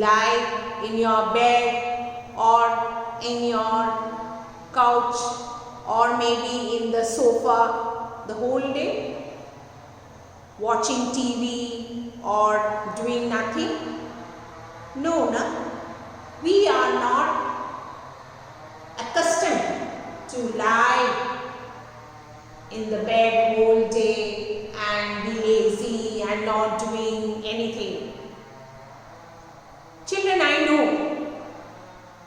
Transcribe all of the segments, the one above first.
lie in your bed or in your couch or maybe in the sofa the whole day, watching TV or doing nothing? No, no. We are not accustomed to lie in the bed whole day and be lazy and not doing anything. Children, I know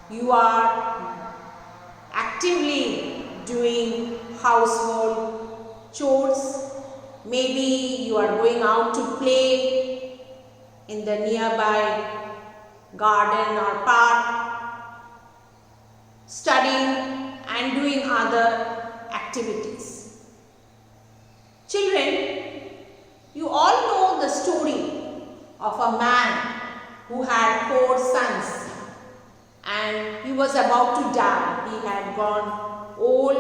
you are actively doing household chores. Maybe you are going out to play in the nearby garden or park, studying and doing other activities. Children, you all know the story of a man who had 4 sons and he was about to die. He had gone old,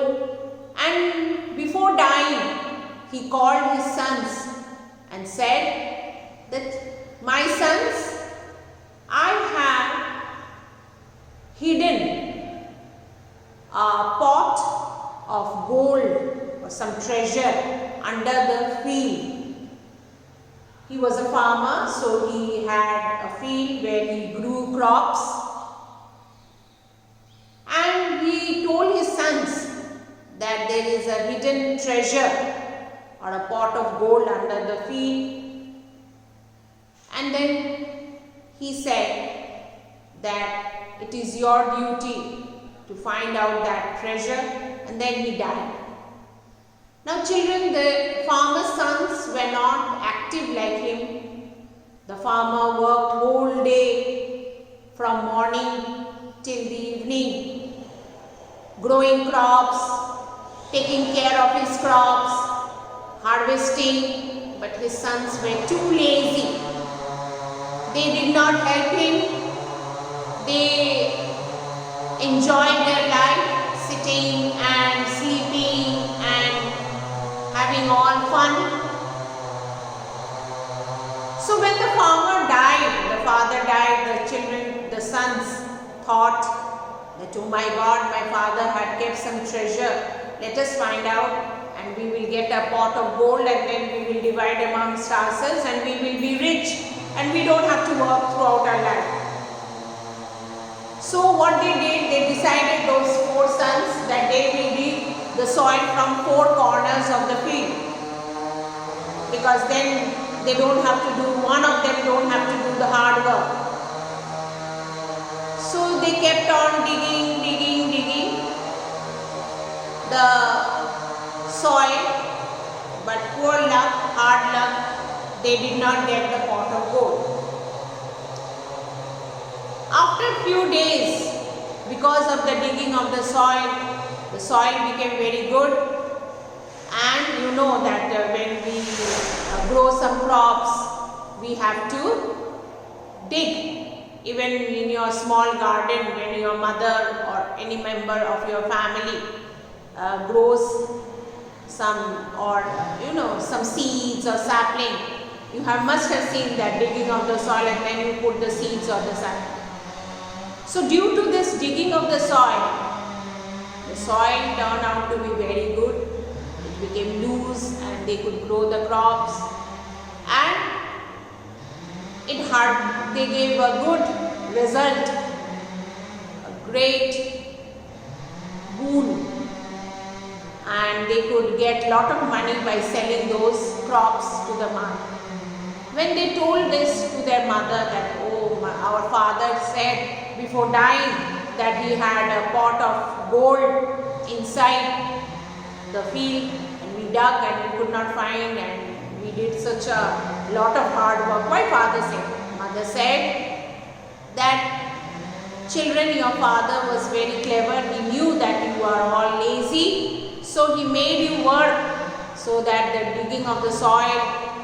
and before dying he called his sons and said that, my sons, I have hidden a pot of gold or some treasure under the field. He was a farmer, so he had a field where he grew crops, and he told his sons that there is a hidden treasure or a pot of gold under the field. And then he said that it is your duty to find out that treasure, and then he died. Now children, the farmer's sons were not active like him. The farmer worked whole day from morning till the evening, growing crops, taking care of his crops, harvesting, but his sons were too lazy. They did not help him. They enjoyed their life, sitting and sleeping and having all fun. So when the farmer died, the father died, the children, the sons thought that, oh my God, my father had kept some treasure. Let us find out and we will get a pot of gold, and then we will divide amongst ourselves and we will be rich and we don't have to work throughout our life. So what they did, they decided, those 4 sons, that they will dig the soil from 4 corners of the field, because then they don't have to do, one of them don't have to do the hard work. So they kept on digging the soil, but poor luck, hard luck, they did not get the pot of gold. After a few days, because of the digging of the soil became very good, and you know that when we grow some crops, we have to dig. Even in your small garden, when your mother or any member of your family grows some, or some seeds or sapling, you must have seen that digging of the soil, and then you put the seeds or the sapling. So due to this digging of the soil turned out to be very good. It became loose and they could grow the crops, and they gave a good result, a great boon, and they could get lot of money by selling those crops to the market. When they told this to their mother that, our father said before dying that he had a pot of gold inside the field, and we dug and we could not find, and we did such a lot of hard work. Why father said? Mother said that, children, your father was very clever. He knew that you are all lazy, so he made you work so that the digging of the soil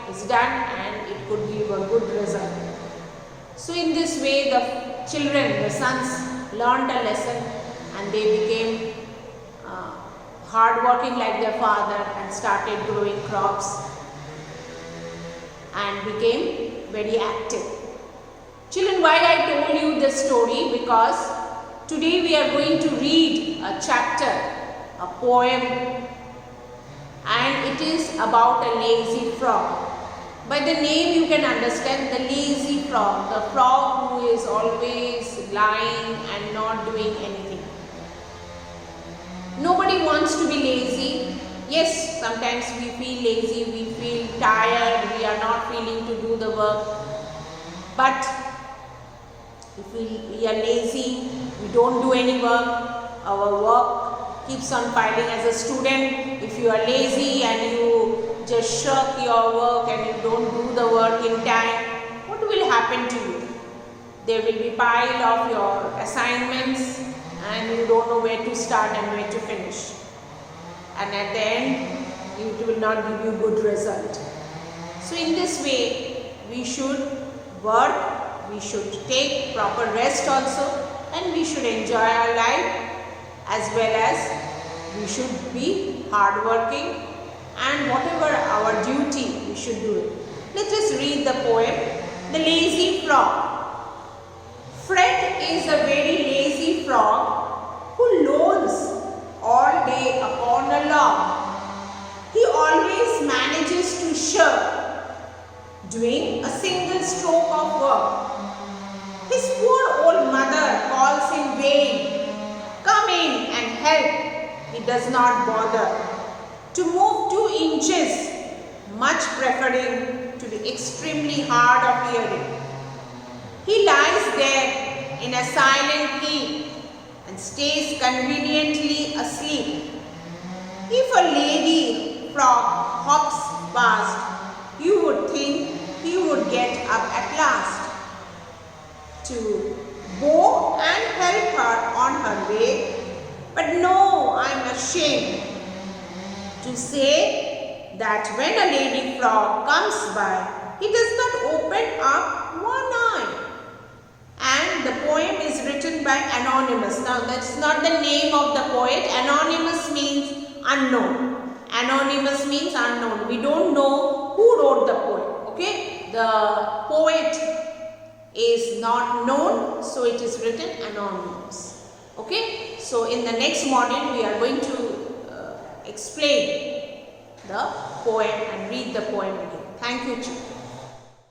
is done and it could give a good result. So in this way, the children, the sons, learned a lesson, and they became hard-working like their father and started growing crops and became very active. Children, why I told you this story? Because today we are going to read a chapter, a poem, and it is about a lazy frog. By the name you can understand the lazy frog, the frog who is always lying and not doing anything. Nobody wants to be lazy. Yes, sometimes we feel lazy, we feel tired, we are not feeling to do the work. But if we are lazy, we don't do any work, our work keeps on piling. As a student, if you are lazy and you just shirk your work and you don't do the work in time, what will happen to you? There will be pile of your assignments and you don't know where to start and where to finish. And at the end, it will not give you good result. So in this way, we should work, we should take proper rest also, and we should enjoy our life, as well as we should be hardworking, and whatever our duty, we should do it. Let us read the poem, The Lazy Frog. Fred is a very lazy frog who loads all day upon a log. He always manages to shirk doing a single stroke of work. His poor old mother calls in vain. Come in and help. He does not bother to move 2 inches, much preferring to be extremely hard of hearing. He lies there in a silent heap and stays conveniently asleep. If a lady frog hops past, you would think he would get up at last to go and help her on her way. But no, I am ashamed to say that when a lady frog comes by, he does not open up one eye. And the poem is written by Anonymous. Now that's not the name of the poet. Anonymous means unknown. Anonymous means unknown. We don't know who wrote the poem. Okay? The poet is not known, so it is written anonymous. Okay? So in the next module we are going to explain the poem and read the poem again. Thank you, children.